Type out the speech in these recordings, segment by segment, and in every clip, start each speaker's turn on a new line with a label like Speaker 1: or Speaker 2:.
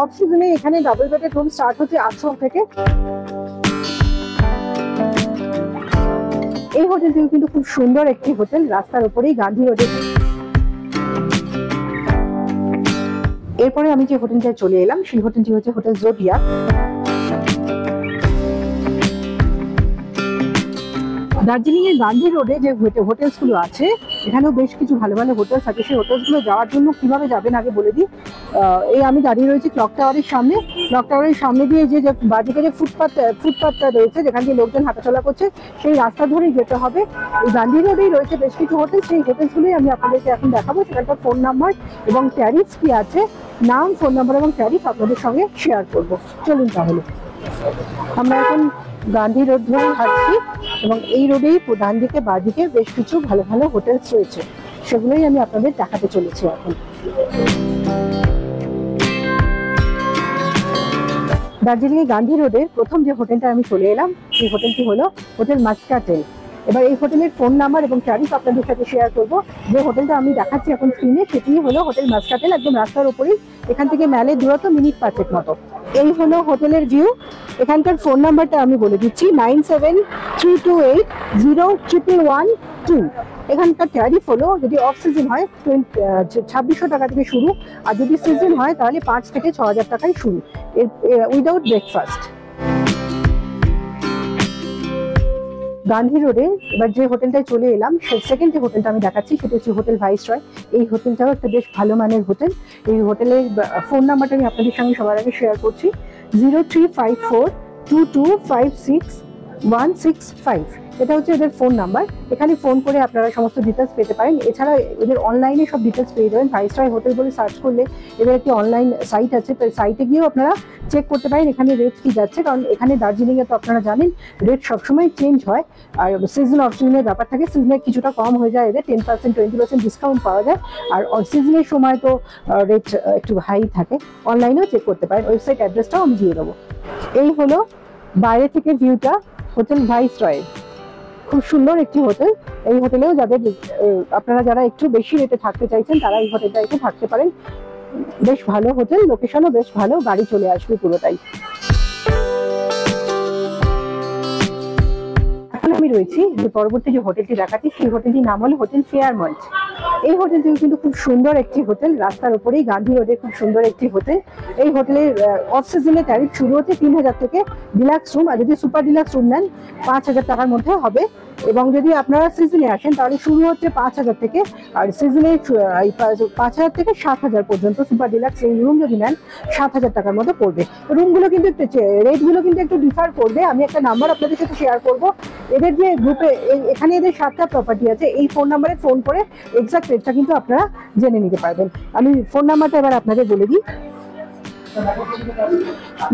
Speaker 1: Of সিজনে এখানে double বেডের রুম স্টার্ট হচ্ছে 800 থেকে। এই হোটেলটি কিন্তু খুব সুন্দর একটি হোটেল, রাস্তার উপরেই, গান্ধী রোডে। এরপরে আমি যে হোটেলটায় চলে এলাম সেই হোটেলটি হচ্ছে হোটেল জোডিয়াক। দার্জিলিং এর গান্ধী রোডে যে হোটেলস গুলো আছে এখানেও বেশ কিছু ভালো ভালো হোটেলস আছে। সেই হোটেলস গুলো যাওয়ার জন্য কিভাবে যাবেন আগে বলে দিই। এই আমি দাঁড়িয়ে রয়েছি ক্লক টাওয়ারের সামনে। ক্লক টাওয়ারের সামনে দিয়ে যে বাদিকে যে ফুটপাথটা রয়েছে যেখান দিয়ে লোকজন হাঁটাচলা করছে সেই রাস্তা ধরেই যেতে হবে। এই গান্ধী রোডেই রয়েছে বেশ কিছু হোটেল, সেই হোটেলসগুলোই আমি আপনাদেরকে এখন দেখাবো। সেখানকার ফোন নাম্বার এবং ট্যারিফ কি আছে, নাম, ফোন নাম্বার এবং ট্যারিফ আপনাদের সঙ্গে শেয়ার করব। চলুন তাহলে। আমরা এখন গান্ধী রোড ধরে হাঁটছি এবং এই রোডেই ডান দিকে বাঁদিকে বেশ কিছু ভালো ভালো হোটেলস রয়েছে, সেগুলোই আমি আপনাদের দেখাতে চলেছি এখন। দার্জিলিং এর গান্ধী রোডের প্রথম যে হোটেলটা আমি চলে এলাম সেই হোটেলটি হলো হোটেল মাস্কাটেল। এবার এই হোটেলের ফোন নাম্বার এবং ট্যারিফ আপনাদের সাথে শেয়ার করব। যে হোটেলটা আমি দেখাচ্ছি এখন স্ক্রিনে সেটি হলো হোটেল মাস্কাটেল, একদম রাস্তার উপরেই। এখান থেকে ম্যালের দূরত্ব মিনিট 5 মতো। এই হলো হোটেলের ভিউ। এখানকার ফোন নাম্বারটা আমি বলে দিচ্ছি 9732801112। এখানকার ট্যারিফ হলো যদি অফ সিজন হয় 2600 টাকা থেকে শুরু, আর যদি সিজন হয় তাহলে 5 থেকে 6000 টাকায় শুরু, উইদাউট ব্রেকফাস্ট। গান্ধী রোডে এবার যে হোটেলটায় চলে এলাম, সেকেন্ড যে হোটেলটা আমি দেখাচ্ছি সেটা হচ্ছে হোটেল ভাইসরয়। এই হোটেলটাও একটা বেশ ভালো মানের হোটেল। এই হোটেলের ফোন নাম্বারটা আমি আপনাদের সঙ্গে সবার আগে শেয়ার করছি, 035422566165। এটা হচ্ছে এদের ফোন নাম্বার। এখানে ফোন করে আপনারা সমস্ত ডিটেলস পেতে পারেন। এছাড়া এদের অনলাইনে সব ডিটেলস পেয়ে যাবেন। ভাইসরয় হোটেল বলে সার্চ করলে এদের একটি অনলাইন সাইট আছে, সাইটে গিয়েও আপনারা চেক করতে পারেন এখানে রেট কি যাচ্ছে। কারণ এখানে দার্জিলিংয়ে তো আপনারা জানেন রেট সবসময় চেঞ্জ হয়, আর সিজন অফ সিজনের ব্যাপার থাকে। সিজনে কিছুটা কম হয়ে যায়, এদের 10% 20% ডিসকাউন্ট পাওয়া যায়, আর সিজনের সময় তো রেট একটু হাই থাকে। অনলাইনেও চেক করতে পারেন, ওয়েবসাইট অ্যাড্রেসটাও আমি দিয়ে দেবো। এই হলো বাইরে থেকে ভিউটা হোটেল ভাইসরয়। খুব সুন্দর একটি হোটেল। এই হোটেলেও আপনারা যারা একটু বেশি রেটে থাকতে চাইছেন তারা এই হোটেলটা একটু থাকতে পারেন। বেশ ভালো হোটেল, লোকেশনও বেশ ভালো, গাড়ি চলে আসবে পুরোটাই। এখন আমি রয়েছি যে পরবর্তী যে হোটেলটি দেখাচ্ছি সেই হোটেলটির নাম হলো হোটেল ফেয়ারমন্ট। এই হোটেলটি কিন্তু খুব সুন্দর একটি হোটেল, রাস্তার উপরেই, গান্ধী রোডে খুব সুন্দর একটি হোটেল। এই হোটেলের অফ সিজনে ট্যারিফ শুরু হচ্ছে 3000 থেকে ডিলাক্স রুম, আর যদি সুপার ডিলাক্স রুম নেন 5000 টাকার মধ্যে হবে। এবং যদি আপনারা সিজনে আসেন তাহলে শুরু হচ্ছে 5000 থেকে, আর সিজনে 5000 থেকে 7000 পর্যন্ত সুপার ডিলাক্স এই রুম যদি নেন 7000 টাকার মতো পড়বে। রুমগুলো কিন্তু রেটগুলো কিন্তু একটু ডিফার করবে। আমি একটা নাম্বার আপনাদের সাথে শেয়ার করব। এদের যে গ্রুপে এখানে এদের 7টা প্রপার্টি আছে, এই ফোন নাম্বারে ফোন করে এক্সাক্ট রেটটা কিন্তু আপনারা জেনে নিতে পারবেন। আমি ফোন নাম্বারটা এবার আপনাদের বলে দিই,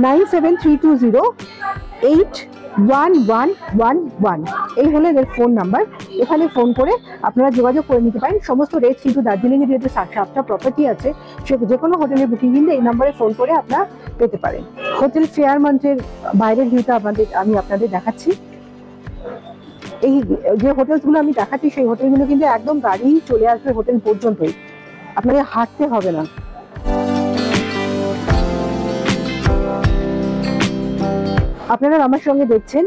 Speaker 1: 9732081111। এই হলো এদের ফোন নাম্বার। এখানে ফোন করে আপনারা যোগাযোগ করে নিতে পারেন। সমস্ত রেট কিন্তু দার্জিলিংয়ে যেহেতু 7টা প্রপার্টি আছে, সে যে কোনো হোটেলের বুকিং কিন্তু এই নাম্বারে ফোন করে আপনারা পেতে পারেন। হোটেল ফেয়ারমন্টের বাইরের ভিউটা আমি আপনাদের দেখাচ্ছি। এই যে হোটেলগুলো আমি দেখাচ্ছি সেই হোটেলগুলো কিন্তু একদম গাড়ি চলে আসবে হোটেল পর্যন্তই, আপনাদের হাঁটতে হবে না। আপনারা আমার সঙ্গে দেখছেন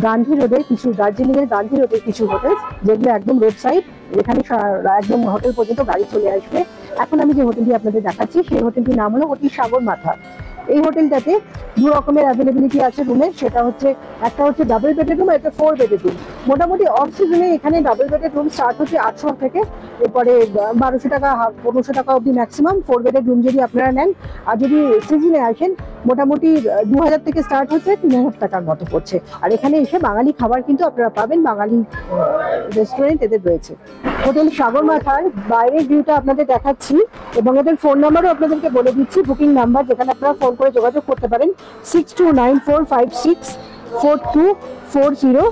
Speaker 1: গান্ধী রোডের কিছু, দার্জিলিং এর গান্ধী রোডের কিছু হোটেল যেগুলো একদম রোড সাইড, এখানে একদম হোটেল পর্যন্ত গাড়ি চলে আসবে। এখন আমি যে হোটেলটি আপনাদের দেখাচ্ছি সেই হোটেলটির নাম হলো হোটেল সাগর মাথা। এই হোটেলটাতে 2 রকমের অ্যাভেলেবিলিটি আছে রুমের। সেটা হচ্ছে একটা হচ্ছে ডাবল বেডের রুম, একটা 4 বেডের রুম। মোটামুটি অফ সিজনে এখানে ডাবল বেডের রুম স্টার্ট হচ্ছে 800 থেকে, এরপরে 1200 টাকা 1500 টাকা অবধি ম্যাক্সিমাম 4 বেডের রুম যদি আপনারা নেন। আর যদি সিজনে আসেন মোটামুটি 2000 থেকে স্টার্ট হচ্ছে 3000 টাকার মতো পড়ছে। আর এখানে এসে বাঙালি খাবার কিন্তু আপনারা পাবেন, বাঙালি রেস্টুরেন্ট এদের রয়েছে। হোটেল সাগর মাথার বাইরের ভিউটা আপনাদের দেখাচ্ছি এবং এদের ফোন নাম্বারও আপনাদেরকে বলে দিচ্ছি, বুকিং নাম্বার, যেখানে আপনারা ফোন করে যোগাযোগ করতে পারেন 6294564240।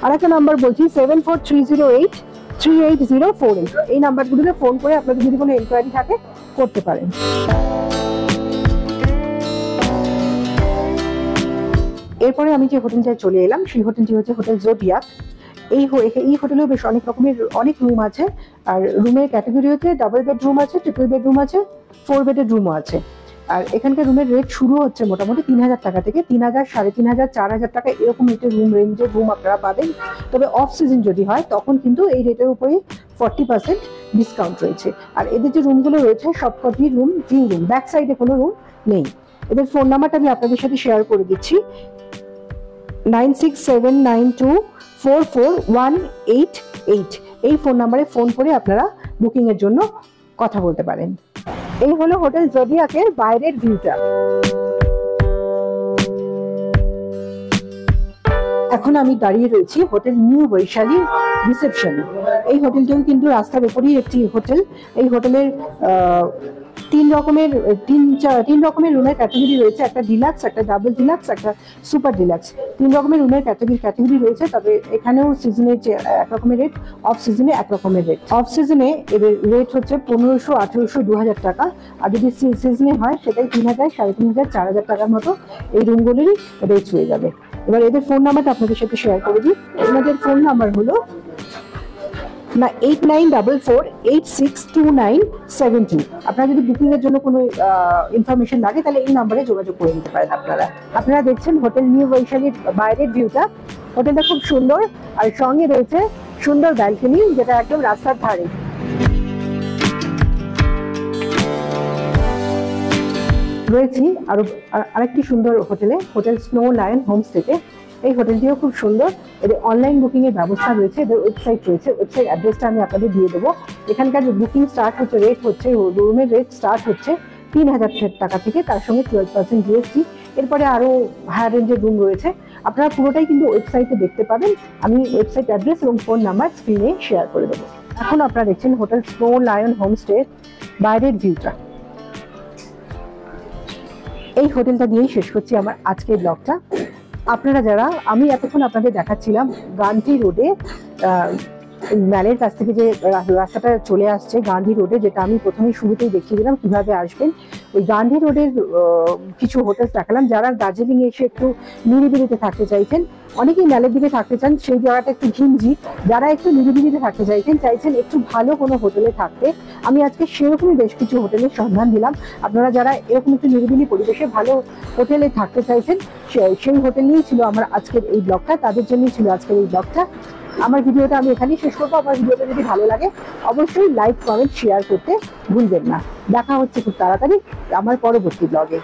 Speaker 1: আর একটা নাম্বার বলছি 7430838048। এই নাম্বারগুলোতে ফোন করে আপনাদের যদি কোনো এনকোয়ারি থাকে করতে পারেন। এরপরে আমি যে হোটেলটায় চলে এলাম সেই হোটেলটি হচ্ছে হোটেল জোডিয়াক। এই হোটেলেও বেশ অনেক রুম আছে, আর রুমের ক্যাটাগরি হচ্ছে ডাবল বেড রুম আছে, ট্রিপল বেড রুম আছে, 4 বেডের রুমও আছে। আর এখানকার রুমের রেট শুরু হচ্ছে মোটামুটি 3,000 টাকা থেকে, 3,000, 3,500, 4,000 টাকা এরকম একটা রুম রেঞ্জের রুম আপনারা পাবেন। তবে অফ সিজন যদি হয় তখন কিন্তু এই রেটের উপরে 40% ডিসকাউন্ট রয়েছে। আর এদের যে রুমগুলো রয়েছে সবকটি রুম ভিউ রুম, ব্যাক সাইডে কোনো রুম নেই। এদের ফোন নাম্বারটা আমি আপনাদের সাথে শেয়ার করে দিচ্ছি, 9679244188। এই ফোন নাম্বারে ফোন করে আপনারা বুকিং এর জন্য কথা বলতে পারেন। এই হলো হোটেল জোডিয়াকের বাইরের ভিউটা। এখন আমি দাঁড়িয়ে রয়েছি হোটেল নিউ বৈশালী রিসেপশনে। এই হোটেলটিও কিন্তু রাস্তার উপরেই একটি হোটেল। এই হোটেলের তিন রকমের রুমের ক্যাটাগরি রয়েছে, একটা ডিলাক্স, একটা ডাবল ডিলাক্স, একটা সুপার ডিলাক্স। 3 রকমের রুমের ক্যাটাগরি রয়েছে। তবে এখানেও সিজনে এক রকমের রেট, অফ সিজনে এক রকমের রেট। অফ সিজনে এর রেট হচ্ছে 1500, 1800, 2000 টাকা। আর যদি সিজনে হয় সেটাই 3,000, 3,500, 4,000 টাকার মতো এই রুমগুলিরই রেট হয়ে যাবে। এবার এদের ফোন নাম্বারটা আপনাদের সাথে শেয়ার করে দিই। এনাদের ফোন নাম্বার হলো 8944862972। আপনারা যদি বুকিং এর জন্য কোনো ইনফরমেশন লাগে তাহলে এই নাম্বারে যোগাযোগ করে নিতে পারেন। আপনারা দেখছেন হোটেল নিউ বৈশালীর বাইরের ভিউটা। হোটেলটা খুব সুন্দর, আর সঙ্গে রয়েছে সুন্দর ব্যালকনি, যেটা একদম রাস্তার ধারে। রয়েছি আরেকটি সুন্দর হোটেলে, হোটেল স্নো লায়ন হোমস্টেতে। এই হোটেলটিও খুব সুন্দর। এদের অনলাইন বুকিং এর ব্যবস্থা রয়েছে, এদের ওয়েবসাইট রয়েছে। ওয়েবসাইট অ্যাড্রেসটা আমি আপনাদের দিয়ে দেবো। এখানকার বুকিং স্টার্ট হচ্ছে, রুমের রেট স্টার্ট হচ্ছে 3,000 টাকা থেকে, তার সঙ্গে 12% জিএসটি। এরপরে আরো হায়ার রেঞ্জের রুম রয়েছে। আপনারা পুরোটাই কিন্তু ওয়েবসাইটে দেখতে পাবেন। আমি ওয়েবসাইট অ্যাড্রেস এবং ফোন নাম্বার স্ক্রিনে শেয়ার করে দেবো। এখন আপনারা দেখছেন হোটেল স্নো লায়ন হোমস্টে বাইরের ভিউটা। এই হোটেলটা দিয়েই শেষ করছি আমার আজকের ব্লগটা। আপনারা যারা, আমি এতক্ষণ আপনাদের দেখাচ্ছিলাম গান্ধী রোডে, ম্যালের কাছ থেকে যে রাস্তাটা চলে আসছে গান্ধী রোডে, যেটা আমি প্রথমে শুরুতেই দেখিয়ে দিলাম কিভাবে আসবেন। ওই গান্ধী রোডের কিছু হোটেল দেখালাম। যারা দার্জিলিং এসে একটু নিরিবিলিতে থাকতে চাইছেন, অনেকেই ম্যালের দিকে থাকতে চান, সেই জায়গাটা একটু ঘিঞ্জি। যারা একটু নিরিবিলিতে থাকতে চাইছেন একটু ভালো কোনো হোটেলে থাকতে, আমি আজকে সেরকমই বেশ কিছু হোটেলের সন্ধান দিলাম। আপনারা যারা এরকম একটু নিরিবিলি পরিবেশে ভালো হোটেলে থাকতে চাইছেন, সেই হোটেল নিয়েই ছিল আমার আজকের এই ব্লগটা, তাদের জন্যই ছিল আজকের এই ব্লগটা। আমার ভিডিওটা আমি এখানেই শেষ করবো। আমার ভিডিওটা যদি ভালো লাগে অবশ্যই লাইক, কমেন্ট, শেয়ার করতে ভুলবেন না। দেখা হচ্ছে খুব তাড়াতাড়ি আমার পরবর্তী ব্লগে।